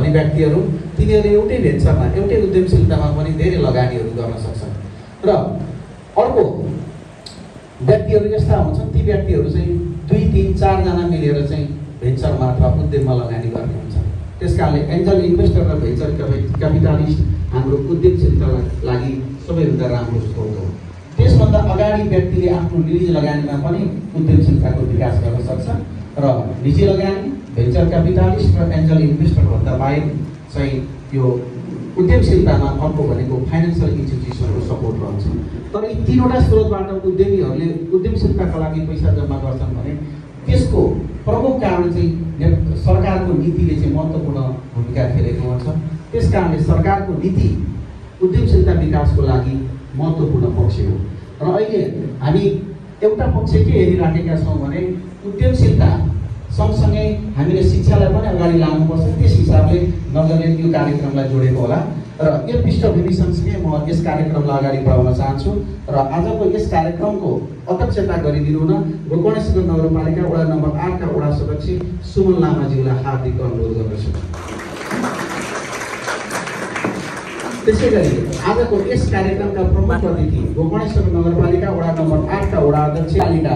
भन्ने व्यक्तिहरू तिनीहरूले एउटै भेन्चरमा एउटै उद्यमशीलतामा पनि धेरै लगानीहरू गर्न सक्छन्। र अर्को व्यक्तिहरू यस्ता हुन्छन्, ती व्यक्तिहरू चाहिँ 2, 3, 4 जना मिलेर चाहिँ भेन्चरमा अथवा उद्यममा लगानी गर्ने हुन्छन्। त्यसकारणले एन्जल इन्भेस्टर र भेन्चर क्यापिटलिस्ट हाम्रो उद्यमशीलताका लागि सबैभन्दा राम्रो स्रोत हो। त्यसभन्दा अगाडि व्यक्तिले आफ्नो निजी लगानीमा पनि उद्यमशीलताको विकास गर्न सक्छ र निजी लगानी, भेन्चर क्यापिटलिस्ट र एन्जल इन्भेस्टरभन्दा बाहेक चाहिँ यो उद्यमशीलतामा अर्को भनेको फाइनेन्सियल इन्स्टिट्युसनको सपोर्ट रहन्छ। तर यी 3वटा स्रोतबाट उद्यमीहरूले उद्यमशीलताका लागि पैसा जम्मा गर्छन् भने त्यसको प्रमुख कारण चाहिँ सरकारको नीतिले चाहिँ महत्त्वपूर्ण भूमिका खेलेको हुन्छ। त्यसकारणले सरकारको नीति उद्यमशीलता विकासको लागि महत्त्वपूर्ण पक्ष हो। र अहिले हामी एउटा पक्ष के हेरिराखेका छौँ भने उद्यमशीलता सँगसँगै हामीले शिक्षालाई पनि अगाडि लानुपर्छ। त्यस हिसाबले नगरले यो कार्यक्रमलाई जोडेको होला र यो पृष्ठभूमि सँगसँगै म यस कार्यक्रमलाई अगाडि बढाउन चाहन्छु र आजको यस कार्यक्रमको अध्यक्षता गरिदिनु हुन गोकर्णेश्वर नगरपालिका वडा नम्बर 8 का वडा सदस्य सुमन लामाज्यूलाई हार्दिक अनुरोध गर्दछु। त्यसैगरी आजको यस कार्यक्रमका प्रमुख अतिथि गोकर्णेश्वर नगरपालिका वडा नम्बर 8 का वडा अध्यक्ष पालिका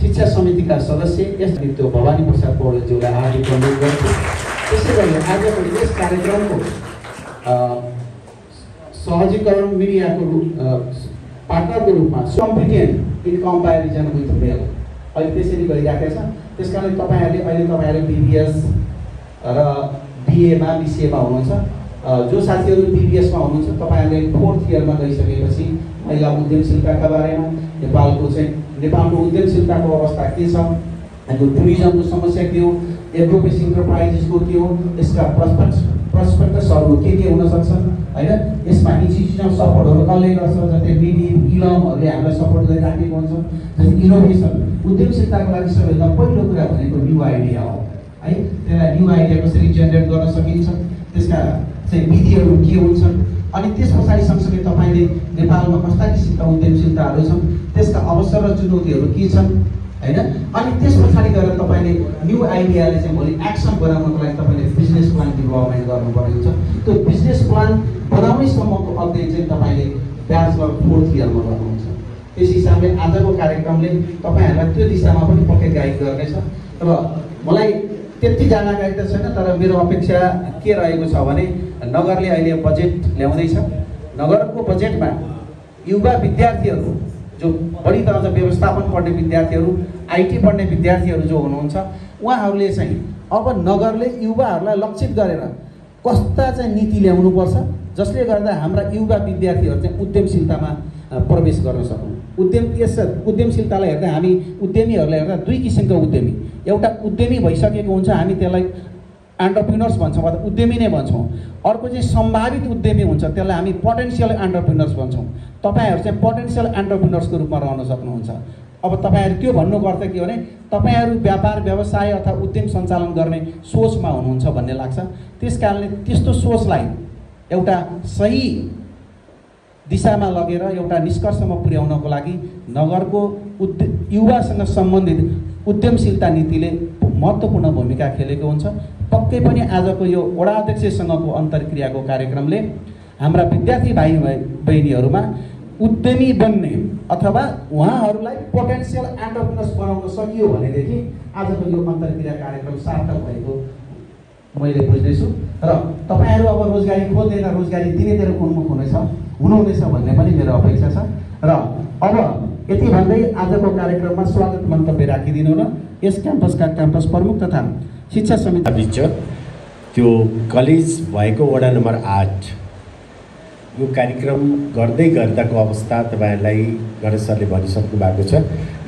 शिक्षा समितिका सदस्य यस नेतृत्व भवानी प्रसाद पौडेलज्यूलाई हार्दिक अनुरोध गर्छु। त्यसैगरी आजको यस कार्यक्रमको सहजीकरण मिडियाको पार्टनरको रूपमा कम्पिटेन्ट इन कम्पेरिजन विथ मेल अहिले त्यसरी गरिराखेका छ। त्यसकारणले तपाईँहरूले BBS र BA-मा BCA-मा हुनुहुन्छ, जो साथीहरू BBS-मा हुनुहुन्छ तपाईँहरूले 4th इयरमा गइसकेपछि महिला उद्यमशीलताका बारेमा नेपालको उद्यमशीलताको अवस्था के छ, टुरिज्मको समस्या के हो, एग्रो बेस्ड इन्टरप्राइजेसको के हो, यसका प्रस्पेक्टसहरू के हुन सक्छन् हैन, यसमा इन्स्टिट्युसनल सपोर्टहरू कसले गर्छ, जस्तै BD इलमहरूले हामीलाई सपोर्ट गरिराखेको हुन्छ। जस्तै इनोभेसन उद्यमशीलताको लागि सबैभन्दा पहिलो कुरा भनेको न्यू आइडिया हो है। त्यसलाई न्यू आइडिया कसरी जेनेरेट गर्न सकिन्छ, त्यसका चाहिँ विधिहरू के हुन्छन्, अनि त्यस पछाडि सँगसँगै तपाईँले नेपालमा कस्ता किसिमका उद्यमशीलताहरू छन्, त्यसका अवसर र चुनौतीहरू के छन् हैन, अनि त्यस पछाडि गएर तपाईँले न्यू आइडियाले चाहिँ भोलि एक्सन बनाउनको लागि तपाईँले बिजनेस प्लान डेभलपमेन्ट गर्नुपर्ने हुन्छ। त्यो बिजनेस प्लान बनाउनेसम्मको अध्ययन चाहिँ तपाईँले ब्याचलर 4th इयरमा गर्नुहुन्छ। त्यस हिसाबले आजको कार्यक्रमले तपाईँहरूलाई त्यो दिशामा पनि पक्कै गाइड गर्नेछ। र मलाई त्यति जानकारी त छैन, तर मेरो अपेक्षा के रहेको छ भने नगरले अहिले बजेट ल्याउँदैछ। नगरको बजेटमा युवा विद्यार्थीहरू जो बढी तरह व्यवस्थापन पढ्ने विद्यार्थीहरू, IT पढ्ने विद्यार्थीहरू जो हुनुहुन्छ, उहाँहरूले चाहिँ अब नगरले युवाहरूलाई लक्षित गरेर कस्ता चाहिँ नीति ल्याउनुपर्छ जसले गर्दा हाम्रा युवा विद्यार्थीहरू चाहिँ उद्यमशीलतामा प्रवेश गर्न सकौँ। उद्यमशीलतालाई हेर्दा हामी उद्यमीहरूलाई हेर्दा 2 किसिमका उद्यमी, एउटा उद्यमी भइसकेको हुन्छ, हामी त्यसलाई एन्टरप्रेन्योर्स भन्छौँ अथवा उद्यमी नै भन्छौँ। अर्को चाहिँ सम्भावित उद्यमी हुन्छ, त्यसलाई हामी पोटेन्सियल एन्टरप्रेन्योर्स भन्छौँ। तपाईँहरू चाहिँ पोटेन्सियल एन्टरप्रेन्योर्सको रूपमा रहन सक्नुहुन्छ। अब तपाईँहरू त्यो भन्नुको अर्थ के भने तपाईँहरू व्यापार व्यवसाय अथवा उद्यम सञ्चालन गर्ने सोचमा हुनुहुन्छ भन्ने लाग्छ। त्यसकारणले त्यस्तो सोचलाई एउटा सही दिशामा लगेर एउटा निष्कर्षमा पुर्याउनको लागि नगरको युवासँग सम्बन्धित उद्यमशीलता नीतिले महत्त्वपूर्ण भूमिका खेलेको हुन्छ। पक्कै पनि आजको यो वडा अध्यक्षसँगको अन्तर्क्रियाको कार्यक्रमले हाम्रा विद्यार्थी भाइ बहिनीहरूमा उद्यमी बन्ने अथवा उहाँहरूलाई पोटेन्सियल एन्टरप्रेन्योर्स बनाउन सकियो भनेदेखि आजको यो अन्तर्क्रिया कार्यक्रम सार्थक भएको मैले बुझ्दैछु। र तपाईँहरू अब रोजगारी खोज्दैन, रोजगारी दिनेतिर उन्मुख हुनुहुनेछ भन्ने पनि मेरो अपेक्षा छ। र अब यति भन्दै आजको कार्यक्रममा स्वागत मन्तव्य राखिदिनु न यस क्याम्पसका क्याम्पस प्रमुख तथा शिक्षा समिति बिच त्यो कलेज भएको वडा नम्बर 8 यो कार्यक्रम गर्दै गर्दाको अवस्था तपाईहरुलाई गणेश सरले भनिसक्नु भएको छ।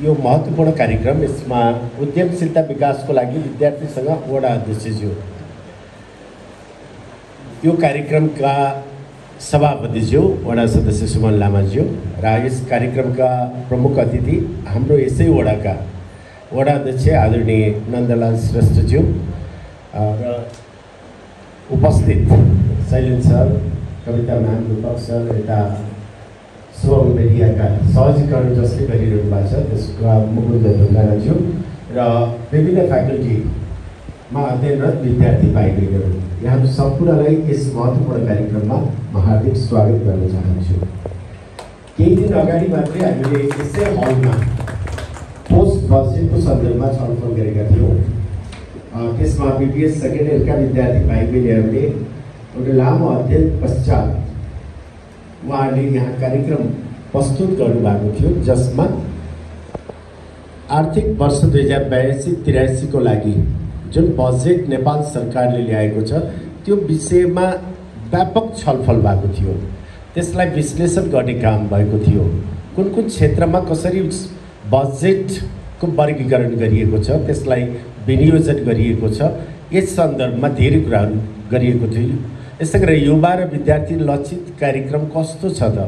यो महत्त्वपूर्ण कार्यक्रम, यसमा उद्यमशीलता विकासको लागि विद्यार्थीसँग वडा अध्यक्षज्यू, यो कार्यक्रमका सभापतिज्यू वडा सदस्य सुमन लामाज्यू र यस कार्यक्रमका प्रमुख अतिथि हाम्रो यसै वडाका वडा अध्यक्ष आदरणीय नन्दलाल श्रेष्ठज्यू र उपस्थित शैलेन सर, कविता म्याम, रूपक सर, यता शुभम मिडियाका सहजीकरण जसले गरिरहनु भएको छ त्यसका मुकुन्द ढुङ्गानाज्यू र विभिन्न फ्याकल्टीमा अध्ययनरत विद्यार्थी भाइ बहिनीहरू, यहाँ सम्पूर्णलाई यस महत्त्वपूर्ण कार्यक्रममा म हार्दिक स्वागत गर्न चाहन्छु। केही दिन अगाडि मात्रै हामीले यसै हलमा पोस्ट बजेटको सन्दर्भमा छलफल गरेका थियौँ। त्यसमा बिपिएस सेकेन्ड इयरका विद्यार्थी भाइ बहिनीहरूले एउटा लामो अध्ययन पश्चात उहाँहरूले यहाँ कार्यक्रम प्रस्तुत गर्नुभएको थियो, जसमा आर्थिक वर्ष 2082-83 को लागि जुन बजेट नेपाल सरकारले ल्याएको छ त्यो विषयमा व्यापक छलफल भएको थियो। त्यसलाई विश्लेषण गर्ने काम भएको थियो। कुन कुन क्षेत्रमा कसरी बजेटको वर्गीकरण गरिएको छ, त्यसलाई विनियोजन गरिएको छ, यस सन्दर्भमा धेरै कुराहरू गरिएको थियो। यसै गरी युवा र विद्यार्थी लक्षित कार्यक्रम कस्तो छ त,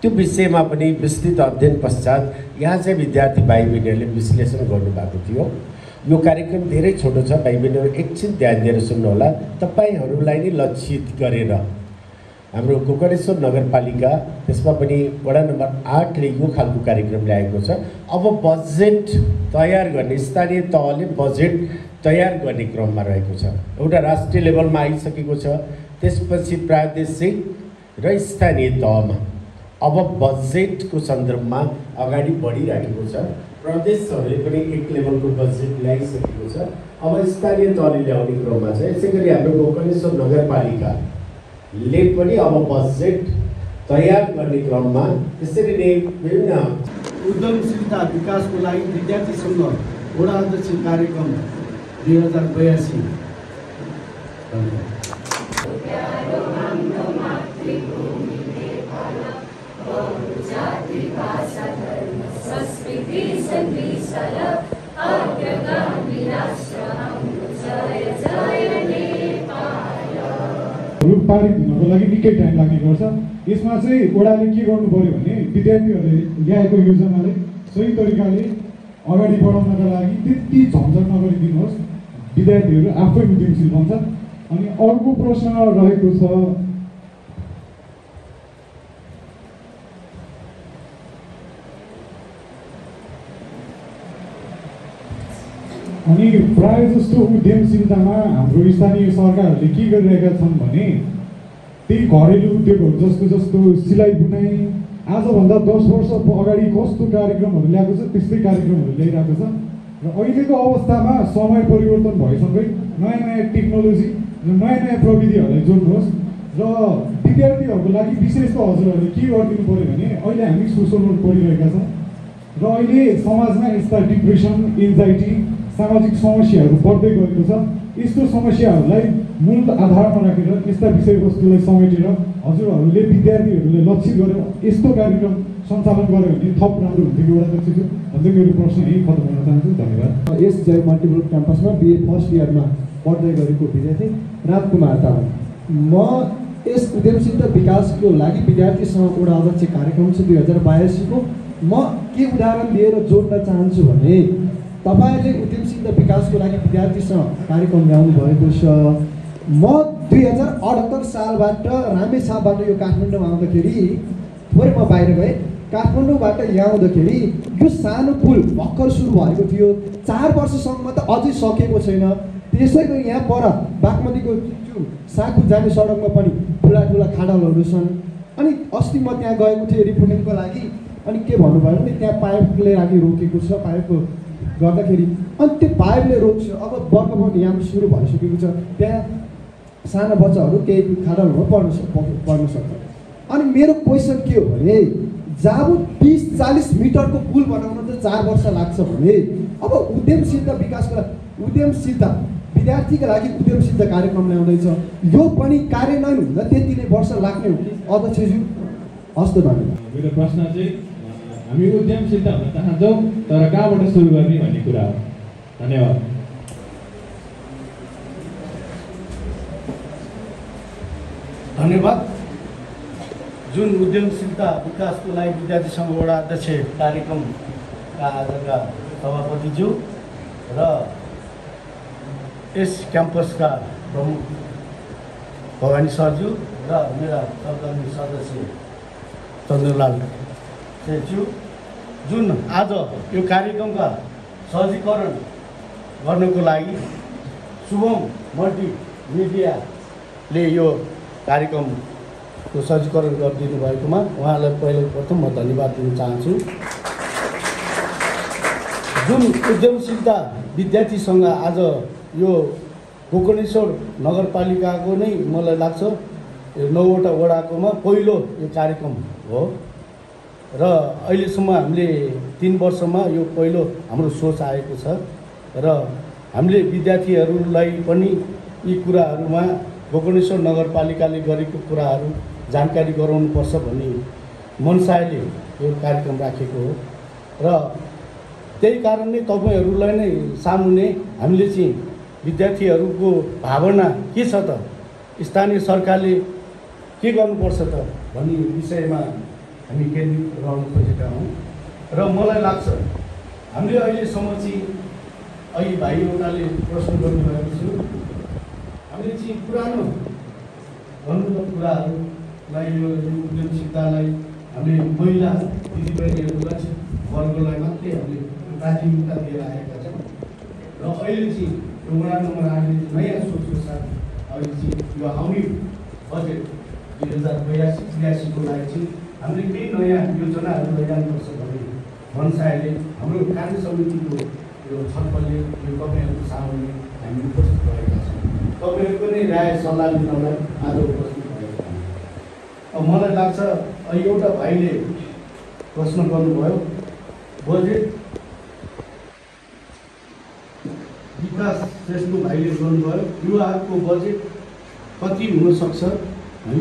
त्यो विषयमा पनि विस्तृत अध्ययन पश्चात यहाँ चाहिँ विद्यार्थी भाइ बहिनीहरूले विश्लेषण गर्नुभएको थियो। यो कार्यक्रम धेरै छोटो छ, भाइ बहिनीहरू एकछिन ध्यान दिएर सुन्नुहोला। तपाईँहरूलाई नै लक्षित गरेर हाम्रो गोकर्णेश्वर नगरपालिका, त्यसमा पनि वडा नम्बर 8ले यो खालको कार्यक्रम ल्याएको छ। अब बजेट तयार गर्ने, स्थानीय तहले बजेट तयार गर्ने क्रममा रहेको छ। एउटा राष्ट्रिय लेभलमा आइसकेको छ, त्यसपछि प्रादेशिक र स्थानीय तहमा अब बजेटको सन्दर्भमा अगाडि बढिराखेको छ। प्रदेशहरूले पनि एक लेभलको बजेट ल्याइसकेको छ, अब स्थानीय तहले ल्याउने क्रममा छ। यसै गरी हाम्रो गोकर्णेश्वर नगरपालिकाले पनि अब बजेट तयार गर्ने क्रममा, त्यसरी नै विभिन्न उद्यमशीलता विकासको लागि विद्यार्थी सङ्घ वडा अध्यक्ष कार्यक्रम 2082। रूप पारित हुनको लागि निकै टाइम लाग्ने गर्छ। यसमा चाहिँ वडाले के गर्नु पर्यो भने विद्यार्थीहरूले ल्याएको योजनालाई सही तरिकाले अगाडि बढाउनका लागि त्यति झन्झट नगरिदिनुहोस्, विद्यार्थीहरू आफै उद्यमशील बन्छन्। अनि अर्को प्रश्न रहेको छ, अनि प्रायः जस्तो उद्यमशीलतामा हाम्रो स्थानीय सरकारहरूले के गरिरहेका छन् भने त्यही घरेलु उद्योगहरू जस्तो सिलाइ बुनाइ, आजभन्दा 10 वर्ष अगाडि कस्तो कार्यक्रमहरू ल्याएको छ त्यस्तै कार्यक्रमहरू ल्याइरहेको छ। र अहिलेको अवस्थामा समय परिवर्तन भएसँगै नयाँ टेक्नोलोजी र नयाँ प्रविधिहरूलाई जोड्नुहोस्। र विद्यार्थीहरूको लागि विशेष त हजुरहरूले के गरिदिनु पऱ्यो भने अहिले हामी सोसल वर्क पढिरहेका छौँ र अहिले समाजमा यस्ता डिप्रेसन, एन्जाइटी, सामाजिक समस्याहरू बढ्दै गएको छ। यस्तो समस्याहरूलाई मूल आधारमा राखेर यस्ता विषयवस्तुलाई समेटेर हजुरहरूले विद्यार्थीहरूले लक्षित गरेर यस्तो कार्यक्रम सञ्चालन गर्यो भने थप राम्रो हुन्थ्यो एउटा दक्षिण भन्दै मेरो प्रश्न यही खत्म गर्न चाहन्छु। धन्यवाद। यस जय मल्टिपल क्याम्पसमा बिए फर्स्ट इयरमा पढ्दै गरेको विद्यार्थी राजकुमार तामाङ। म यस उद्यमशीलता विकासको लागि विद्यार्थीसँग वडा अध्यक्ष कार्यक्रम छ 2082 को। म के उदाहरण दिएर जोड्न चाहन्छु भने तपाईहरूले उद्यमशीलता विकासको लागि विद्यार्थीसँग कार्यक्रम ल्याउनु भएको छ। म 2078 सालबाट रामेछापबाट यो काठमाडौँ आउँदाखेरि, थोरै म बाहिर गएँ, काठमाडौँबाट यहाँ आउँदाखेरि यो सानो पुल भर्खर सुरु भएको थियो। 4 वर्षसम्म त अझै सकेको छैन। त्यसैको यहाँ पर बागमतीको साकु जाने सडकमा पनि ठुला खाडलहरू छन्। अनि अस्ति म त्यहाँ गएको थिएँ रिपोर्टिङको लागि। अनि के भन्नुभयो भने त्यहाँ पाइपले लागि रोकेको छ, पाइपको गर्दाखेरि अनि त्यो पाइपले रोक्छ। अब वर्गमत यहाँ सुरु भइसकेको छ, त्यहाँ साना बच्चाहरू केही खाडलमा पर्न सक्छ। अनि मेरो क्वेसन के हो भने जब 20-40 मिटरको पुल बनाउन त 4 वर्ष लाग्छ भने अब उद्यमशीलता विकासको उद्यमशीलता विद्यार्थीका लागि उद्यमशीलता कार्यक्रम ल्याउँदैछ, यो पनि कार्यान्वयन हुन त्यति नै वर्ष लाग्ने हो कि अध्यक्षज्यू? हस्त धन्यवाद। मेरो प्रश्न चाहिँ हामी उद्यमशीलता हुन चाहन्छौँ तर कहाँबाट सुरु गर्ने भन्ने कुरा हो। धन्यवाद। धन्यवाद। जुन उद्यमशीलता विकासको लागि विद्यार्थी सङ्घ वडा अध्यक्ष कार्यक्रमका आजका सभापतिज्यू र यस क्याम्पसका प्रमुख भवानी सरज्यू र मेरा सहकर्मी सदस्य चन्द्रलाल सेठज्यू, जुन आज यो कार्यक्रमका सहजीकरण गर्नको लागि शुभम मल्टिमिडिया सरकारले यो कार्यक्रमको सज्जीकरण गरिदिनु भएकोमा उहाँलाई पहिलो म धन्यवाद दिन चाहन्छु। जुन उद्यमशीलता विद्यार्थीसँग आज यो गोकर्णेश्वर नगरपालिकाको नै मलाई लाग्छ 9वटा वडाकोमा पहिलो यो कार्यक्रम हो र अहिलेसम्म हामीले 3 वर्षमा यो पहिलो हाम्रो सोच आएको छ र हामीले विद्यार्थीहरूलाई पनि यी कुराहरूमा गोकर्णेश्वर नगरपालिकाले गरेको कुराहरू जानकारी गराउनुपर्छ भन्ने मनसायले यो कार्यक्रम राखेको हो र त्यही कारणले तपाईँहरूलाई नै सामुन्ने हामीले चाहिँ विद्यार्थीहरूको भावना के छ त, स्थानीय सरकारले के गर्नुपर्छ त भन्ने विषयमा हामी केन्द्रित रहन खोजेका हौँ र मलाई लाग्छ हामीले अहिलेसम्म चाहिँ अहिले भाइ एउटाले प्रश्न गर्नुभएको छु, हामीले चाहिँ पुरानो भन्नुभएको कुराहरूलाई यो उद्यमशीलतालाई हामीले महिला दिदीबहिनीहरूलाई वर्गलाई मात्रै हामीले प्राथमिकता दिएर आएका छौँ र अहिले चाहिँ यो वडा नम्बर 8ले नयाँ सोचको साथ अहिले चाहिँ यो आउने बजेट 2082-83 को लागि चाहिँ हामीले केही नयाँ योजनाहरू ल्याउनुपर्छ भन्ने मनसायले हाम्रो कार्य समितिको यो छलफलले यो तपाईँहरूको सामुन्ने हामी उपस्थित भएका छौँ। तपाईँहरूको नै राय सल्लाह लिनलाई आज उपस्थित भएका छौँ। अब मलाई लाग्छ एउटा भाइले प्रश्न गर्नुभयो बजेट विकास श्रेष्ठ भाइले गर्नुभयो युवाहरूको बजेट कति हुनसक्छ है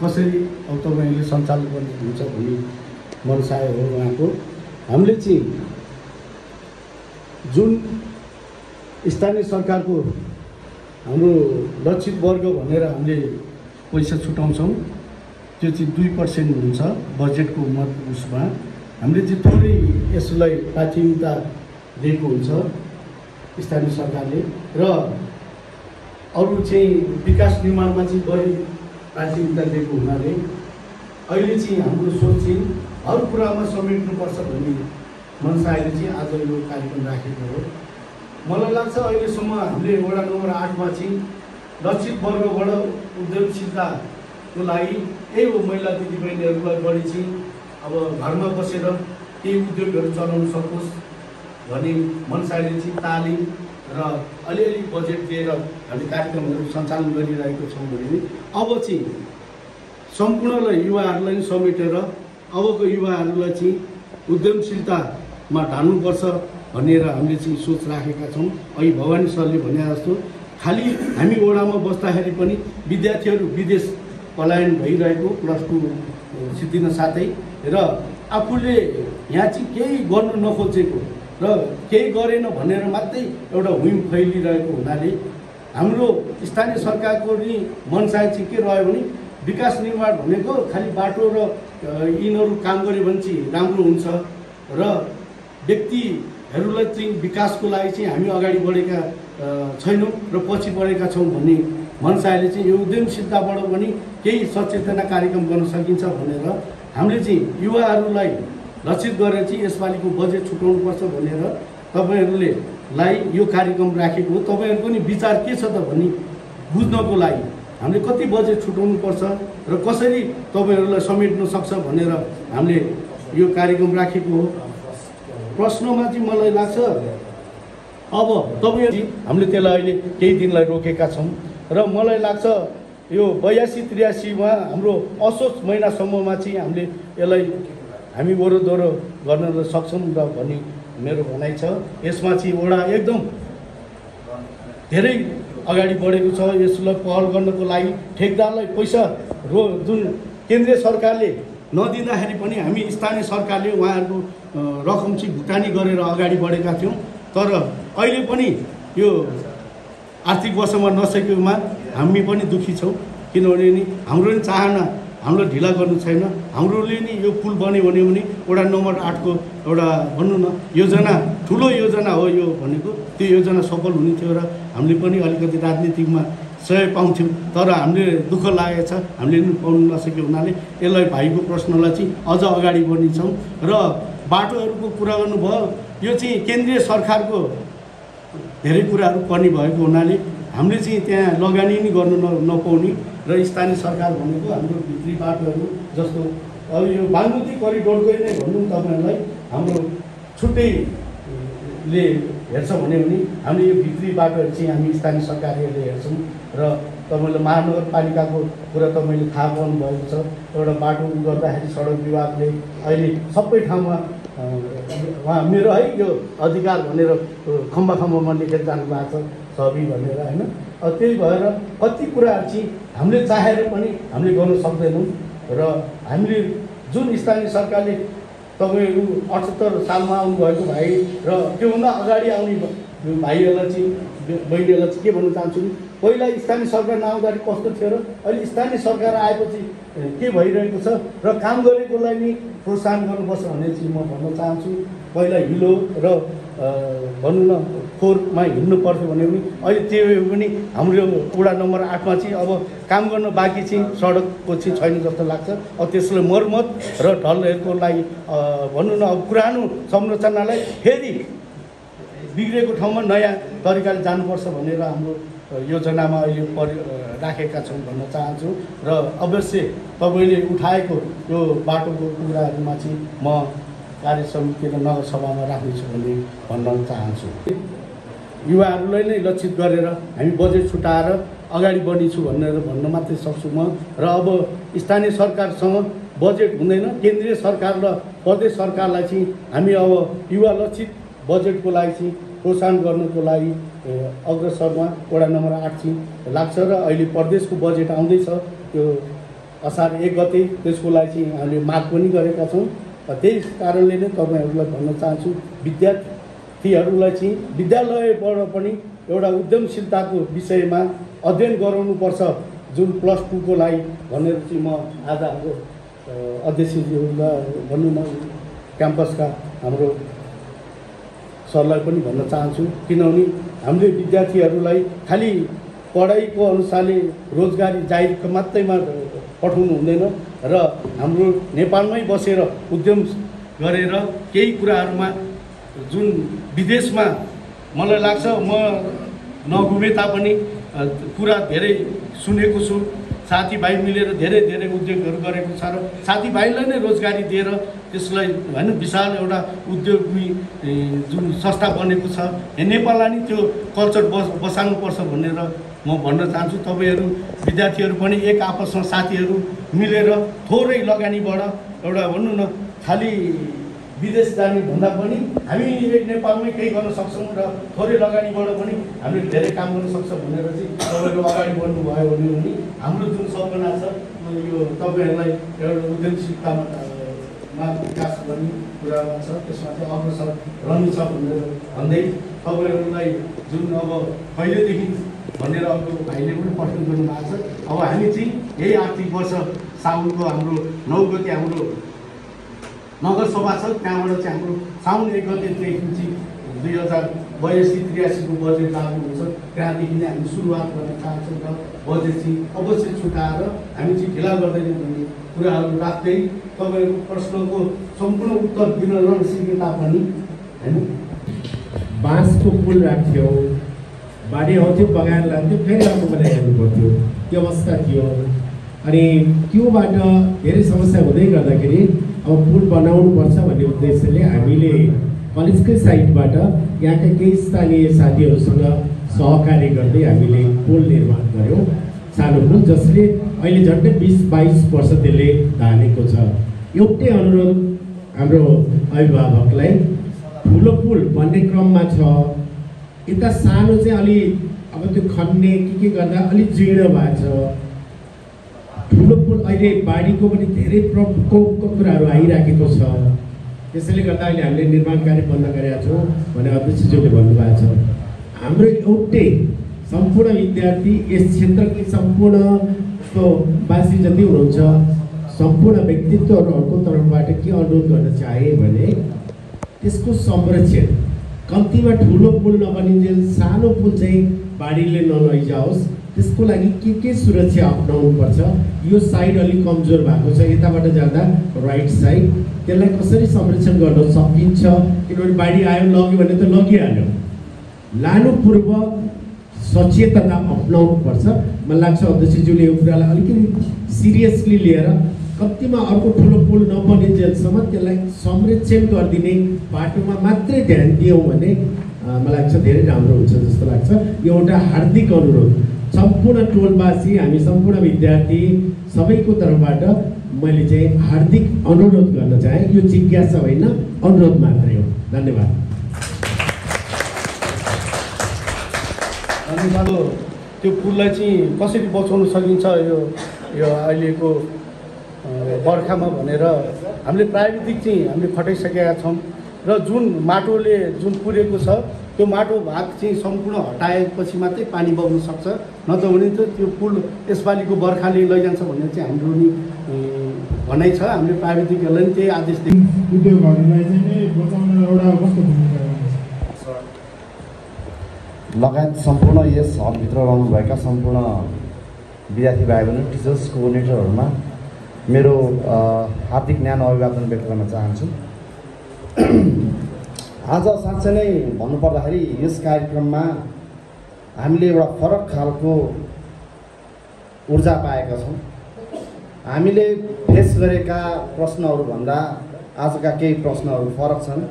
कसरी अब तपाईँले सञ्चालन गर्नुहुन्छ भन्ने मनसाय हो उहाँको। हामीले चाहिँ जुन स्थानीय सरकारको हाम्रो लक्षित वर्ग भनेर हामीले पैसा छुटाउँछौँ त्यो चाहिँ 2% हुन्छ बजेटको उसमा। हामीले चाहिँ थोरै यसलाई प्राथमिकता दिएको हुन्छ स्थानीय सरकारले र अरू चाहिँ विकास निर्माणमा चाहिँ बढी प्राथमिकता दिएको हुनाले अहिले चाहिँ हाम्रो सोच चाहिँ हर कुरामा समेट्नुपर्छ भन्ने मनसायले चाहिँ आज यो कार्यक्रम राखेको हो। मलाई लाग्छ अहिलेसम्म हामीले वडा नम्बर 8मा चाहिँ लक्षित वर्गबाट उद्यमशीलताको लागि यही हो महिला दिदीबहिनीहरूलाई बढी चाहिँ अब घरमा बसेर केही उद्योगहरू चलाउन सकोस् भन्ने मनसायले चाहिँ तालिम र अलिअलि बजेट दिएर हामीले कार्यक्रमहरू सञ्चालन गरिरहेको छौँ भने अब चाहिँ सम्पूर्णलाई युवाहरूलाई समेटेर अबको युवाहरूलाई चाहिँ उद्यमशीलतामा ढाल्नुपर्छ भनेर हामीले चाहिँ सोच राखेका छौँ। अहिले भवानी सरले भने जस्तो खालि हामी वडामा बस्दाखेरि पनि विद्यार्थीहरू विदेश पलायन भइरहेको +2 सिद्धिन साथै र आफूले यहाँ चाहिँ केही गर्नु नखोजेको र केही गरेन भनेर मात्रै एउटा हुइम फैलिरहेको हुनाले हाम्रो स्थानीय सरकारको नि मनसाय चाहिँ के रह्यो भने विकास निर्माण भनेको खालि बाटो र यिनीहरू काम गऱ्यो भने चाहिँ राम्रो हुन्छ र व्यक्तिहरूलाई चाहिँ विकासको लागि चाहिँ हामी अगाडि बढेका छैनौँ र पछि बढेका छौँ भन्ने मनसायले चाहिँ यो उद्यमशीलताबाट पनि केही सचेतना कार्यक्रम गर्न सकिन्छ भनेर हामीले चाहिँ युवाहरूलाई लक्षित गरेर चाहिँ यसपालिको बजेट छुटाउनुपर्छ भनेर तपाईँहरूले यो कार्यक्रम राखेको हो। तपाईँहरूको पनि विचार के छ त भन्ने बुझ्नको लागि हामीले कति बजेट छुटाउनुपर्छ र कसरी तपाईँहरूलाई समेट्न सक्छ भनेर हामीले यो कार्यक्रम राखेको हो। प्रश्नमा चाहिँ मलाई लाग्छ अब तपाईँहरू हामीले त्यसलाई अहिले केही दिनलाई रोकेका छौँ र मलाई लाग्छ यो 82-83मा हाम्रो असोज महिनासम्ममा चाहिँ हामीले यसलाई हामी वरोदोरो गर्न सक्छौँ र भन्ने मेरो भनाइ छ। यसमा चाहिँ वडा एकदम धेरै अगाडि बढेको छ। यसलाई पहल गर्नको लागि ठेकदारलाई पैसा जुन केन्द्रीय सरकारले नदिँदाखेरि पनि हामी स्थानीय सरकारले उहाँहरूको रकम चाहिँ भुक्तानी गरेर अगाडि बढेका थियौँ। तर अहिले पनि यो आर्थिक वर्षमा नसकेकोमा हामी पनि दुःखी छौँ, किनभने नि हाम्रो नि चाहना हामीलाई ढिला गर्नु छैन। हाम्रोले नि यो पुल बन्यो भने वडा नम्बर 8को एउटा भनौँ न योजना ठुलो योजना हो यो भनेको, त्यो योजना सफल हुने थियो र हामीले पनि अलिकति राजनीतिकमा सहयोग पाउँथ्यौँ। तर हामीले दुःख लागेको छ हामीले पनि पाउनु नसकेको हुनाले यसलाई भाइको प्रश्नलाई चाहिँ अझ अगाडि बढ्नेछौँ। र बाटोहरूको कुरा गर्नुभयो, यो चाहिँ केन्द्रीय सरकारको धेरै कुराहरू पर्ने भएको हुनाले हामीले चाहिँ त्यहाँ लगानी नै गर्नु नपाउने र स्थानीय सरकार भनेको हाम्रो भित्री बाटोहरू जस्तो अब यो बागमती करिडोरकै नै भनौँ तपाईँहरूलाई हाम्रो छुट्टैले हेर्छ भने हामीले यो भित्री बाटोहरू चाहिँ हामी स्थानीय सरकारहरूले हेर्छौँ र तपाईँले महानगरपालिकाको कुरा तपाईँले थाहा पाउनुभएको छ। एउटा बाटो गर्दाखेरि सडक विभागले अहिले सबै ठाउँमा उहाँ मेरो है यो अधिकार भनेर खम्बामा लेखेर जानुभएको छ छवि भनेर होइन। त्यही भएर कति कुराहरू चाहिँ हामीले चाहेर पनि हामीले गर्न सक्दैनौँ र हामीले जुन स्थानीय सरकारले तपाईँहरू 78 सालमा आउनुभएको भाइ र त्योभन्दा अगाडि आउने भाइहरूलाई चाहिँ बहिनीहरूलाई चाहिँ के भन्न चाहन्छु नि, पहिला स्थानीय सरकार नआउँदाखेरि कस्तो थियो र अहिले स्थानीय सरकार आएपछि के भइरहेको छ र काम गरेकोलाई नि प्रोत्साहन गर्नुपर्छ भन्ने चाहिँ म भन्न चाहन्छु। पहिला हिलो र भनौँ न फोरमा हिँड्नु पर्थ्यो भने पनि अहिले त्यो पनि हाम्रो वडा नम्बर 8 मा चाहिँ अब काम गर्न बाँकी चाहिँ सडकको चाहिँ छैन जस्तो लाग्छ। अब त्यसलाई मर्मत र ढलहरूको लागि भनौँ न अब पुरानो संरचनालाई फेरि बिग्रेको ठाउँमा नयाँ तरिकाले जानुपर्छ भनेर हाम्रो योजनामा अहिले राखेका छौँ भन्न चाहन्छु र अवश्य तपाईँले उठाएको यो बाटोको कुराहरूमा चाहिँ म कार्य समिति र नगरसभामा राख्नेछु भन्न चाहन्छु। युवाहरूलाई नै लक्षित गरेर हामी बजेट छुटाएर अगाडि बढ्नेछु भनेर भन्न मात्रै सक्छु म। र अब स्थानीय सरकारसँग बजेट हुँदैन, केन्द्रीय सरकार र प्रदेश सरकारलाई चाहिँ हामी अब युवा लक्षित बजेटको लागि चाहिँ प्रोत्साहन गर्नुको लागि अग्रसरमा वडा नम्बर 8 चाहिँ लाग्छ र अहिले प्रदेशको बजेट आउँदैछ त्यो असार 1 गते, त्यसको लागि चाहिँ हामीले माग पनि गरेका छौँ। त्यही कारणले नै तपाईँहरूलाई भन्न चाहन्छु विद्यार्थीहरूलाई चाहिँ विद्यालयबाट पनि एउटा उद्यमशीलताको विषयमा अध्ययन गराउनुपर्छ जुन +2 को लागि भनेर चाहिँ म आज हाम्रो अध्यक्षज्यूलाई भनौँ न क्याम्पसका हाम्रो सरलाई पनि भन्न चाहन्छु। किनभने हामीले विद्यार्थीहरूलाई खालि पढाइको अनुसारले रोजगारी जाहिरको मात्रैमा पठाउनु हुँदैन र हाम्रो नेपालमै बसेर उद्यम गरेर केही कुराहरूमा जुन विदेशमा मलाई लाग्छ म नघुमे तापनि कुरा धेरै सुनेको छु, साथीभाइ मिलेर धेरै उद्योगहरू गरेको छ र साथीभाइलाई नै रोजगारी दिएर त्यसलाई होइन विशाल एउटा उद्योगी जुन संस्था बनेको छ नेपाललाई नि त्यो कल्चर बसाल्नुपर्छ भनेर म भन्न चाहन्छु। तपाईँहरू विद्यार्थीहरू पनि एक आपसमा साथीहरू मिलेर थोरै लगानीबाट एउटा भनौँ न खालि विदेश जाने भन्दा पनि हामी नेपालमै केही गर्न सक्छौँ र थोरै लगानीबाट पनि हामीले धेरै काम गर्न सक्छौँ भनेर चाहिँ तपाईँहरू अगाडि बढ्नुभयो भने हाम्रो जुन सपना छ यो तपाईँहरूलाई एउटा उद्यमशीलतामा विकास गर्ने कुरामा छ, त्यसमा चाहिँ अग्रसर रहनेछ भनेर भन्दै तपाईँहरूलाई जुन अब कहिलेदेखि भनेर अब भाइले पनि प्रश्न गर्नुभएको छ। अब हामी चाहिँ यही आर्थिक वर्ष साउनको हाम्रो 9 गते हाम्रो नगरसभा छ, त्यहाँबाट चाहिँ हाम्रो साउन 1 गतेदेखि चाहिँ 2082-83 को बजेट लागू हुन्छ। त्यहाँदेखि नै हामी सुरुवात गर्न चाहन्छौँ र बजेट चाहिँ अवश्य छुटाएर हामी चाहिँ ढिला गर्दैनौँ भन्ने कुराहरू राख्दै तपाईँहरूको प्रश्नको सम्पूर्ण उत्तर दिन नसके तापनि होइन बाँसको पुल राख्थ्यो, बाढी आउँथ्यो बगाएर लान्थ्यो, फेरि अर्को बनाइहाल्नु पर्थ्यो, त्यो अवस्था थियो। अनि त्योबाट धेरै समस्या हुँदै गर्दाखेरि अब पुल बनाउनुपर्छ भन्ने उद्देश्यले हामीले कलेजकै साइडबाट यहाँका केही स्थानीय साथीहरूसँग सहकारी गर्दै हामीले पुल निर्माण गऱ्यौँ, सानो पुल, जसले अहिले झन्डै 20-22 वर्ष त्यसले धानेको छ। एउटै अनुरोध हाम्रो अभिभावकलाई, ठुलो पुल भन्ने क्रममा छ, यता सानो चाहिँ अलि अब त्यो खन्ने के गर्दा अलिक जीर्ण भएको छ। ठुलो पुल अहिले बाढीको पनि धेरै प्रकोपको कुराहरू आइराखेको छ, त्यसैले गर्दा अहिले हामीले निर्माण कार्य बन्द गरेका छौँ भने अध्यक्षज्यूले भन्नुभएको छ। हाम्रो एउटै सम्पूर्ण विद्यार्थी यस क्षेत्रकै सम्पूर्ण वासी जति हुनुहुन्छ सम्पूर्ण व्यक्तित्वहरूको तर्फबाट के अनुरोध गर्न चाहे भने त्यसको संरक्षण, कम्तीमा ठुलो पुल नबनिन्जेल सानो पुल चाहिँ बाढीले नलैजाओस्, त्यसको लागि के सुरक्षा अपनाउनुपर्छ। यो साइड अलिक कमजोर भएको छ, यताबाट जाँदा राइट साइड, त्यसलाई कसरी संरक्षण गर्न सकिन्छ, किनभने बाढी आयो लग्यो भने त लगिहाल्यो। लानु पूर्व सचेतता अपनाउनुपर्छ। मलाई लाग्छ अध्यक्षज्यूले यो कुरालाई अलिकति सिरियसली लिएर कतिमा अर्को ठुलो पुल नबनिन्जेलसम्म त्यसलाई संरक्षण गरिदिने बाटोमा मात्रै ध्यान दियौँ भने मलाई लाग्छ धेरै राम्रो हुन्छ जस्तो लाग्छ। यो एउटा हार्दिक अनुरोध सम्पूर्ण टोलवासी, हामी सम्पूर्ण विद्यार्थी सबैको तर्फबाट मैले चाहिँ हार्दिक अनुरोध गर्न चाहेँ। यो जिज्ञासा होइन, अनुरोध मात्रै हो। धन्यवाद। अनि त्यो पुललाई चाहिँ कसरी बचाउन सकिन्छ यो अहिलेको बर्खामा भनेर हामीले प्राविधिक चाहिँ हामीले खटाइसकेका छौँ र जुन माटोले जुन पुरेको छ त्यो माटो भाग चाहिँ सम्पूर्ण हटाएपछि मात्रै पानी बग्न सक्छ, नत्र भने त त्यो पुल यसपालिको बर्खाले लैजान्छ भन्ने चाहिँ हाम्रो नि भनाइ छ। हामीले प्राविधिकहरूलाई पनि त्यही आदेश दियौँ। उद्योगहरूलाई चाहिँ बचाउन एउटा कस्तो भूमिका लगायत सम्पूर्ण यस हलभित्र रहनुभएका सम्पूर्ण विद्यार्थी भाइ बहिनी, टिचर्स, कोअर्डिनेटरहरूमा मेरो हार्दिक न्यानो अभिवादन व्यक्त गर्न चाहन्छु। आज साँच्चै नै भन्नुपर्दाखेरि यस कार्यक्रममा हामीले एउटा फरक खालको ऊर्जा पाएका छौँ। हामीले फेस गरेका प्रश्नहरूभन्दा आजका केही प्रश्नहरू फरक छन्।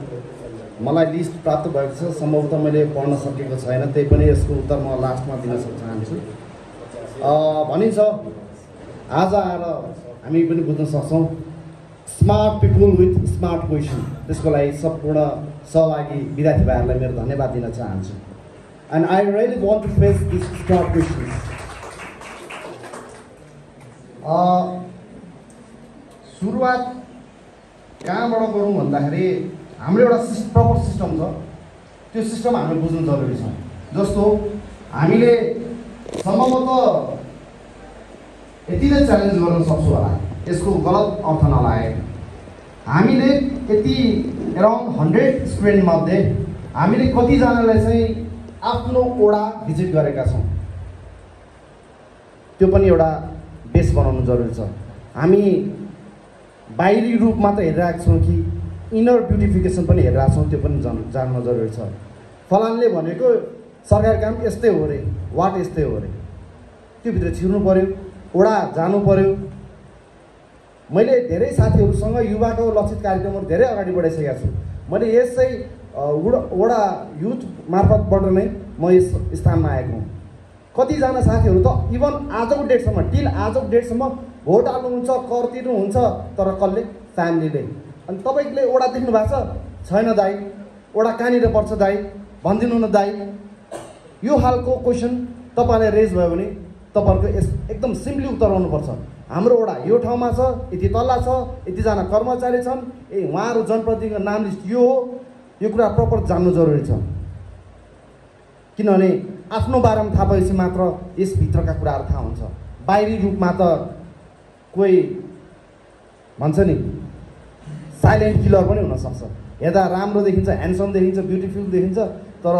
मलाई लिस्ट प्राप्त भएको छ, सम्भवतः मैले पढ्न सकेको छैन, त्यही पनि यसको उत्तर म लास्टमा दिन चाहन्छु। भनिन्छ आज आएर हामी पनि बुझ्न सक्छौँ smart people with smart question. त्यसको लागि सम्पूर्ण सहभागी विद्यार्थी भाइहरूलाई मेरो धन्यवाद दिन चाहन्छु। And I really want to face this smart questions. सुरुवात कहाँबाट गरौँ भन्दाखेरि हाम्रो एउटा प्रपर सिस्टम छ, त्यो सिस्टम हामीले बुझ्नु जरुरी छ। जस्तो हामीले सम्भवतः यति नै च्यालेन्ज गर्न सक्छौँ होला, यसको गलत अर्थ नलागे। हामीले यति एराउन्ड 100 स्टुडेन्टमध्ये हामीले कतिजनालाई चाहिँ आफ्नो वडा भिजिट गरेका छौँ, त्यो पनि एउटा बेस बनाउनु जरुरी छ। हामी बाहिरी रूपमा त हेरिरहेको छौँ कि इनर ब्युटिफिकेसन पनि हेरिरहेको छौँ, त्यो पनि जान्न जरुरी छ। फलानले भनेको सरकारी काम यस्तै हो रे, वाट यस्तै हो रे, त्योभित्र छिर्नु पऱ्यो, वडा जानु पऱ्यो। मैले धेरै साथीहरूसँग युवाको लक्षित कार्यक्रमहरू धेरै अगाडि बढाइसकेको छु। मैले यसै वडा युथ मार्फतबाट नै म यस स्थानमा आएको हुँ। कतिजना साथीहरू त इभन आजको डेटसम्म टिल आजको डेटसम्म भोट हाल्नुहुन्छ, कर तिर्नुहुन्छ, तर कसले? फ्यामिलीले। अनि तपाईँले वडा देख्नु भएको छैन दाइ, वडा कहाँनिर पर्छ दाइ, भनिदिनु न दाइ। यो खालको क्वेसन तपाईँले रेज भयो भने तपाईँहरूको एकदम सिम्पली उत्तर आउनुपर्छ। हाम्रो वडा यो ठाउँमा छ, यति तल्ला छ, यतिजना कर्मचारी छन्, उहाँहरू जनप्रतिनिधिको नाम लिस्ट यो हो। यो कुरा प्रपर जान्नु जरुरी छ, किनभने आफ्नो बारेमा थाहा भएपछि मात्र यसभित्रका कुराहरू थाहा हुन्छ। बाहिरी रूपमा त कोही भन्छ नि साइलेन्ट किलर पनि हुनसक्छ। हेर्दा राम्रो देखिन्छ, ह्यान्डसम देखिन्छ, ब्युटिफुल देखिन्छ, तर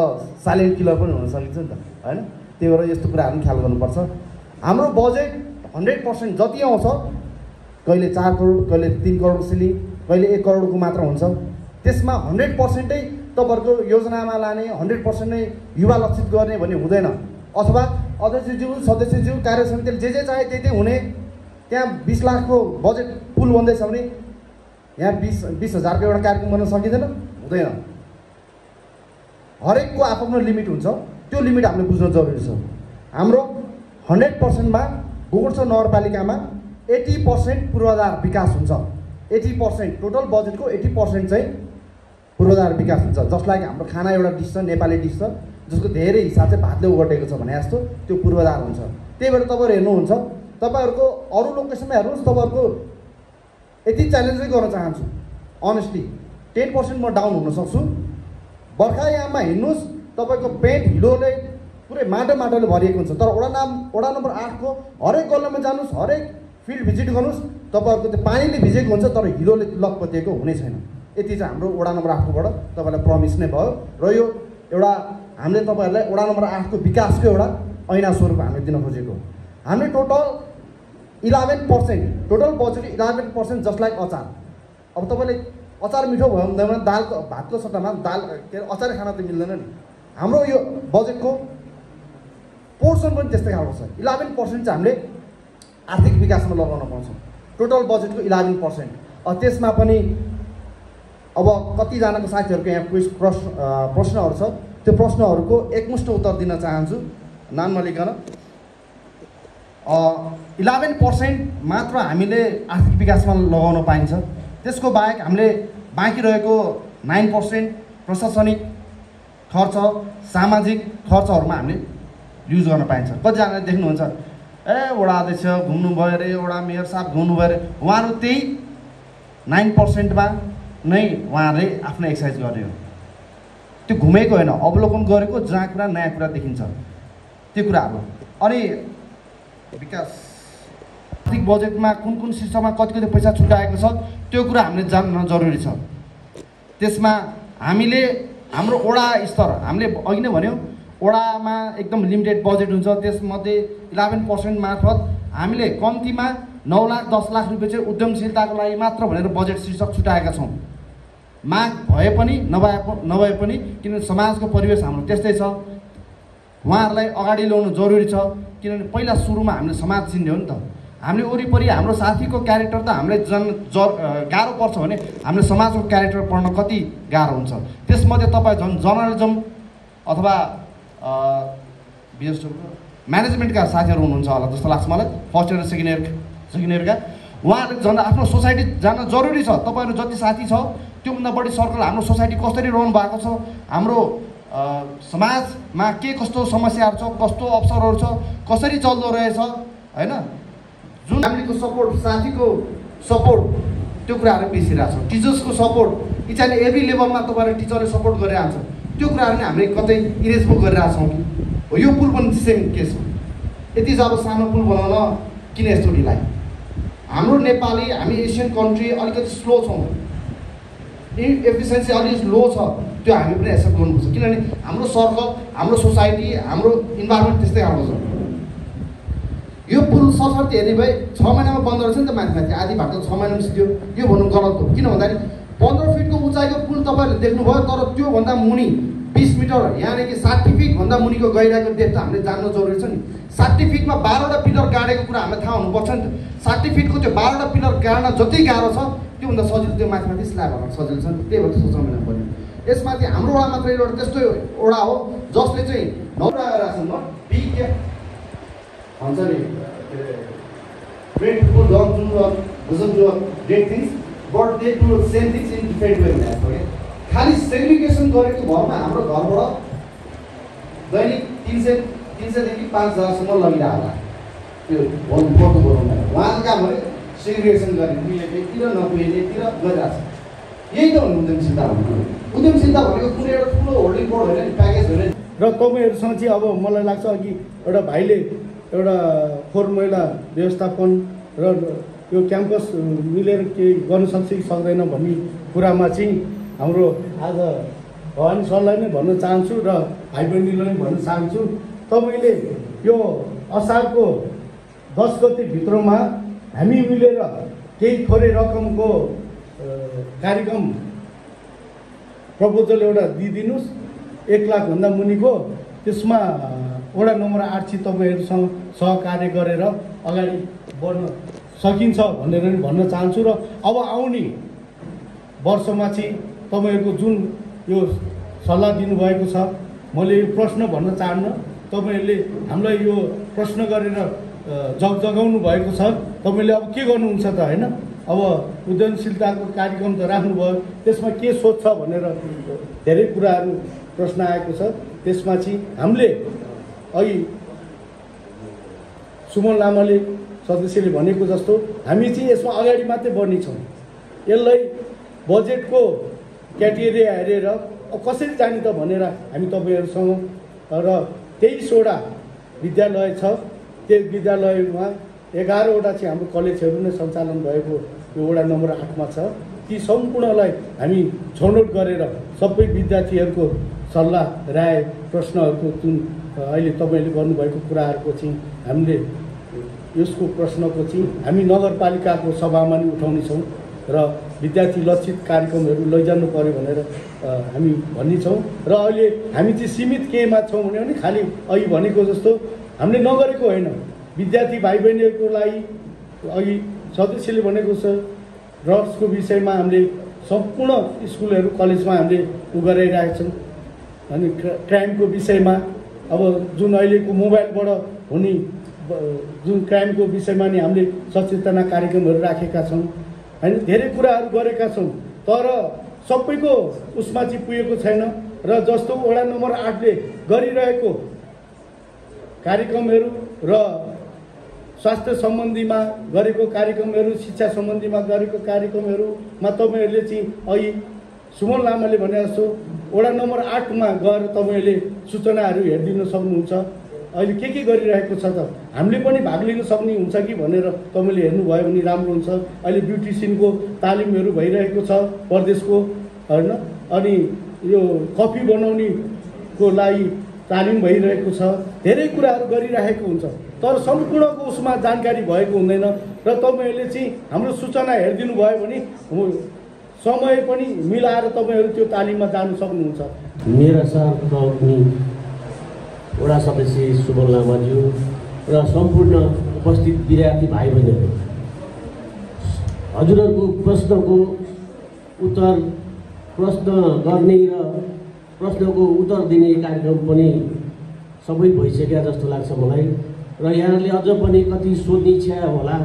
साइलेन्ट किलर पनि हुन सकिन्छ नि त, होइन? त्यही भएर यस्तो कुराहरू पनि ख्याल गर्नुपर्छ। हाम्रो बजेट 100% जति आउँछ, कहिले 4 करोड, कहिले 3 करोड सिलिङ, कहिले 1 करोडको मात्र हुन्छ। त्यसमा 100% तपाईँहरूको योजनामा लाने, 100% नै युवा लक्षित गर्ने भन्ने हुँदैन। अथवा अध्यक्षज्यू, सदस्यज्यू, कार्य समितिले जे चाहे त्यही हुने। त्यहाँ 20 लाखको बजेट पुल बन्दैछ भने यहाँ 20,000को एउटा कार्यक्रम गर्न सकिँदैन, हुँदैन। हरेकको आफ्नो लिमिट हुन्छ, त्यो लिमिट हामीले बुझ्न जरुरी छ। हाम्रो 100%मा गोकर्णेश्वर नगरपालिकामा 80% पूर्वाधार विकास हुन्छ। 80% टोटल बजेटको 80% चाहिँ पूर्वाधार विकास हुन्छ। जसलाई हाम्रो खाना एउटा डिस छ, नेपाली डिस छ, जसको धेरै हिसाब चाहिँ भातले ओगटेको छ भने जस्तो त्यो पूर्वाधार हुन्छ। त्यही भएर तपाईँहरू हेर्नुहुन्छ, तपाईँहरूको अरू लोकेसनमा हेर्नुहोस्, तपाईँहरूको यति च्यालेन्जै गर्न चाहन्छु अनेस्टली। 10% म डाउन हुन सक्छु। बर्खायाममा हिँड्नुहोस्, तपाईँको पेन्ट हिलोले पुरै माटोले भरिएको हुन्छ, तर वडा नम्बर 8 को हरेक गल्लामा जानुहोस्, हरेक फिल्ड भिजिट गर्नुहोस्, तपाईँहरूको त्यो पानीले भिजेको हुन्छ, तर हिलोले लकपतिएको हुनै छैन। यति चाहिँ हाम्रो वडा नम्बर 8 कोबाट तपाईँलाई प्रमिस नै भयो। र यो एउटा हामीले तपाईँहरूलाई वडा नम्बर 8 को विकासको एउटा ऐना स्वरूप हामीले दिन खोजेको। हामीले total 11%, total budget 11%, just like अचार। अब तपाईँले अचार मिठो भयो भने दालको भातको सट्टामा दाल के अरे अचार खान त मिल्दैन नि। हाम्रो यो बजेटको पोर्सन पनि त्यस्तै खालको छ। 11% चाहिँ हामीले आर्थिक विकासमा लगाउन पाउँछौँ, टोटल बजेटको 11%। त्यसमा पनि अब कतिजनाको साथीहरूको यहाँ प्रश्नहरू छ, त्यो प्रश्नहरूको एकमुष्ट उत्तर दिन चाहन्छु नाम नलिकन। 11% मात्र हामीले आर्थिक विकासमा लगाउन पाइन्छ। त्यसको बाहेक हामीले बाँकी रहेको 9% प्रशासनिक खर्च, सामाजिक खर्चहरूमा हामीले युज गर्न पाइन्छ। कतिजनाले देख्नुहुन्छ वडा अध्यक्ष घुम्नुभयो अरे, वडा मेयर साहब घुम्नुभयो अरे, उहाँहरू त्यही 9%मा नै उहाँहरूले आफ्नो एक्सर्साइज गर्ने हो। त्यो घुमेको होइन, अवलोकन गरेको, जहाँ कुरा नयाँ कुरा देखिन्छ त्यो कुराहरू। अनि विकास आर्थिक बजेटमा कुन कुन शीर्षकमा कति कति पैसा छुट्याएको छ त्यो कुरा हामीले जान्न जरुरी छ। त्यसमा हामीले हाम्रो वडा स्तर, हामीले अघि नै भन्यौँ वडामा एकदम लिमिटेड बजेट हुन्छ। त्यसमध्ये 11% मार्फत हामीले कम्तीमा 9 लाख 10 लाख रुपियाँ चाहिँ उद्यमशीलताको लागि मात्र भनेर बजेट शीर्षक छुट्याएका छौँ। माग भए पनि नभए पनि, किनभने समाजको परिवेश हाम्रो त्यस्तै छ, उहाँहरूलाई अगाडि ल्याउनु जरुरी छ। किनभने पहिला सुरुमा हामीले समाज चिन्ने हो नि त। हामीले वरिपरि हाम्रो साथीको क्यारेक्टर त हामीलाई गाह्रो पर्छ भने हामीले समाजको क्यारेक्टर पढ्न कति गाह्रो हुन्छ। त्यसमध्ये तपाईँ जर्नलिजम अथवा म्यानेजमेन्टका साथीहरू हुनुहुन्छ होला जस्तो लाग्छ मलाई, फर्स्ट इयर र सेकेन्ड इयरका। उहाँहरूले झन् आफ्नो सोसाइटी जान जरुरी छ। तपाईँहरू जति साथी छ त्योभन्दा बढी सर्कल हाम्रो सोसाइटी कसरी रहनु भएको छ, हाम्रो समाजमा के कस्तो समस्याहरू छ, कस्तो अवसरहरू छ, कसरी चल्दो रहेछ होइन। जुन फ्यामिलीको सपोर्ट, साथीको सपोर्ट, त्यो कुराहरू बिर्सिरहेको छ। टिचर्सको सपोर्ट, इच एन्ड एभ्री लेभलमा तपाईँहरू टिचरले सपोर्ट गरिरहन्छ, त्यो कुराहरू नै हामीले कतै इरेज पो गरिरहेछौँ कि हो। यो पुल पनि सेम केस हो। यति जब सानो पुल बनाउन किन यस्तो ढिलाइ? हाम्रो नेपाली, हामी एसियन कन्ट्री अलिकति स्लो छौँ, एफिसियन्सी अलिक लो छ। त्यो हामी पनि एक्सेप्ट गर्नुपर्छ, किनभने हाम्रो सर्कल, हाम्रो सोसाइटी, हाम्रो इन्भाइरोमेन्ट त्यस्तै खालको छ। यो पुल सरसर्ती हेर्ने भए 6 महिनामा बन्द रहेछ नि त, माथि आधी भाग त 6 महिनामा सिद्धो। यो भन्नु गलत हो। किन भन्दाखेरि 15 फिटको उचाइको पुल तपाईँहरूले देख्नुभयो, तर त्योभन्दा मुनि 20 मिटर यानि कि 60 फिटभन्दा मुनिको गहिराइको डेप्थ हामीले जान्नु जरुरी छ नि। 60 फिटमा 12वटा पिलर गाडेको कुरा हामीलाई थाहा हुनुपर्छ नि त। 60 फिटको त्यो 12वटा पिलर गाड्न जति गाह्रो छ त्योभन्दा सजिलो त्यो माथि स्ल्याब हाल्न सजिलो छ नि। त्यही भएर सोच्न मिल्नु पर्यो। यसमाथि हाम्रो वडा मात्रै एउटा त्यस्तो वडा हो जसले चाहिँ नौरा रासन बिग भन्छ नि great people don't doesn't do great things but they do same things in different way भनेको के। खाली सेग्रिगेसन गरेको भरमा हाम्रो घरबाट दैनिक 300 देखि 5,000सम्म लगिरहेको होला त्यो फोटो बनाउन। उहाँको काम हो सेग्रिगेसन गर्ने, मिलेकोतिर नपुगेतिर गरिरहेको छ। यही त हो उद्यमशीलता भनेको। उद्यमशीलता भनेको कुनै एउटा ठुलो होल्डिङ बोर्ड होइन नि, प्याकेज होइन। र तपाईँहरूसँग चाहिँ अब मलाई लाग्छ अघि एउटा भाइले एउटा फोहोर मैला व्यवस्थापन र यो क्याम्पस मिलेर केही गर्न सक्छ कि सक्दैन भन्ने कुरामा चाहिँ हाम्रो आज भवानी सरलाई नै भन्न चाहन्छु र भाइ बहिनीलाई नै भन्न चाहन्छु, तपाईँले यो असारको 10 गतेभित्रमा हामी मिलेर केही थोरै रकमको कार्यक्रम प्रपोजल एउटा दिइदिनुहोस् 1 लाखभन्दा मुनिको। त्यसमा वडा नम्बर 8 चाहिँ तपाईँहरूसँग सहकार्य गरेर अगाडि बढ्न सकिन्छ भनेर नि भन्न चाहन्छु। र अब आउने वर्षमा चाहिँ तपाईँहरूको जुन यो सल्लाह दिनुभएको छ, मैले यो प्रश्न भन्न चाहन्न, तपाईँहरूले हामीलाई यो प्रश्न गरेर जगाउनु भएको छ। तपाईँले अब के गर्नुहुन्छ त होइन, अब उद्यमशीलताको कार्यक्रम त राख्नुभयो, त्यसमा के सोध्छ भनेर धेरै कुराहरू प्रश्न आएको छ। त्यसमा चाहिँ हामीले अघि सुमन लामाले सदस्यले भनेको जस्तो हामी चाहिँ यसमा अगाडि मात्रै बढ्ने छौँ। यसलाई बजेटको क्राइटेरिया हेरेर कसरी जाने त भनेर हामी तपाईँहरूसँग र 23वटा विद्यालय छ, त्यो विद्यालयमा 11वटा चाहिँ हाम्रो कलेजहरू नै सञ्चालन भएको यो वडा नम्बर 8मा छ। ती सम्पूर्णलाई हामी छनौट गरेर सबै विद्यार्थीहरूको सल्लाह, राय, प्रश्नहरूको जुन अहिले तपाईँले गर्नुभएको कुराहरूको चाहिँ हामीले यसको प्रश्नको चाहिँ हामी नगरपालिकाको सभामा नि उठाउनेछौँ र विद्यार्थी लक्षित कार्यक्रमहरू लैजानु पर्यो भनेर हामी भन्नेछौँ। र अहिले हामी चाहिँ सीमित केमा छौँ भने खालि अघि भनेको जस्तो हामीले नगरेको होइन। विद्यार्थी भाइ बहिनीहरूको लागि अघि सदस्यले भनेको छ ड्रग्सको विषयमा हामीले सम्पूर्ण स्कुलहरू कलेजमा हामीले गराइरहेका छौँ। अनि क्राइमको विषयमा अब जुन अहिलेको मोबाइलबाट हुने जुन क्राइमको विषयमा नि हामीले सचेतना कार्यक्रमहरू राखेका छौँ होइन। धेरै कुराहरू गरेका छौँ तर सबैको उसमा चाहिँ पुगेको छैन। र जस्तो वडा नम्बर 8ले गरिरहेको कार्यक्रमहरू र स्वास्थ्य सम्बन्धीमा गरेको कार्यक्रमहरू, शिक्षा सम्बन्धीमा गरेको कार्यक्रमहरूमा तपाईँहरूले चाहिँ अघि सुमन लामाले भने जस्तो वडा नम्बर 8मा गएर तपाईँहरूले सूचनाहरू हेरिदिन सक्नुहुन्छ। अहिले के गरिरहेको छ त हामीले पनि भाग लिन सक्ने हुन्छ कि भनेर तपाईँले हेर्नुभयो भने राम्रो हुन्छ। अहिले ब्युटिसियनको तालिमहरू भइरहेको छ प्रदेशको होइन। अनि यो कफी बनाउनेको लागि तालिम भइरहेको छ। धेरै कुराहरू गरिरहेको हुन्छ तर सम्पूर्णको उसमा जानकारी भएको हुँदैन। र तपाईँहरूले चाहिँ हाम्रो सूचना हेरिदिनु भयो भने समय पनि मिलाएर तपाईँहरू त्यो तालिममा जानु सक्नुहुन्छ। मेरा सहकर्मी वडा सदस्य सुमन लामाज्यू र सम्पूर्ण उपस्थित विद्यार्थी भाइ बहिनीहरू, हजुरहरूको प्रश्नको उत्तर प्रश्न गर्ने र प्रश्नको उत्तर दिने कार्यक्रम पनि सबै भइसक्यो जस्तो लाग्छ मलाई। र यहाँहरूले अझ पनि कति सोध्ने इच्छा होला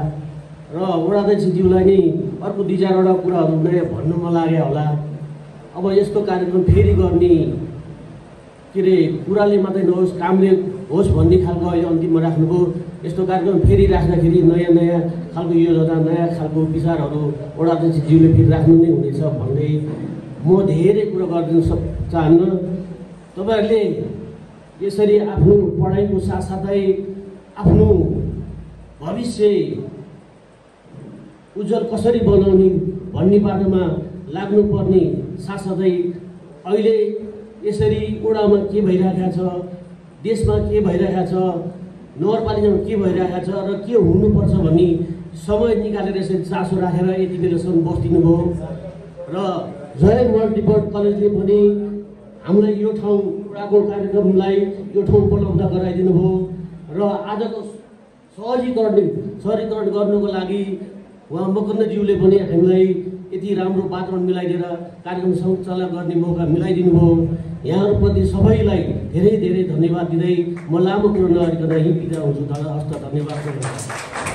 र वडा अध्यक्षज्यूलाई नै अर्को 2-4वटा कुराहरू नयाँ भन्न मन लाग्यो होला। अब यस्तो कार्यक्रम फेरि गर्ने के अरे कुराले मात्रै नहोस् कामले होस् भन्ने खालको अहिले अन्तिममा राख्नुभयो। यस्तो कार्यक्रम फेरि राख्दाखेरि नयाँ नयाँ खालको योजना, नयाँ खालको विचारहरू वडा अध्यक्षज्यूले फेरि राख्नु नै हुनेछ भन्दै म धेरै कुरा गरिदिनु चाहन्न। तपाईँहरूले यसरी आफ्नो पढाइको साथसाथै आफ्नो भविष्य उज्जवल कसरी बनाउने भन्ने बाटोमा लाग्नुपर्ने साथसाथै अहिले यसरी वडामा के भइरहेको छ, देशमा के भइरहेको छ, नगरपालिकामा के भइरहेको छ र के हुनुपर्छ भन्ने समय निकालेर यसरी चासो राखेर यति बेलासम्म बस्दिनु भयो। र जय मल्टिपर्ट कलेजले पनि हामीलाई यो ठाउँ वडाको कार्यक्रमलाई यो ठाउँ उपलब्ध गराइदिनु भयो। र आजको सहरीकरण गर्नुको लागि उहाँ मकन्दज्यूले पनि हामीलाई यति राम्रो वातावरण मिलाइदिएर कार्यक्रम सञ्चालन गर्ने मौका मिलाइदिनु भयो। यहाँहरूप्रति सबैलाई धेरै धेरै धन्यवाद दिँदै म लामो कुरो नगरिकन यहीँ बिदा हुन्छु। हस्त धन्यवाद।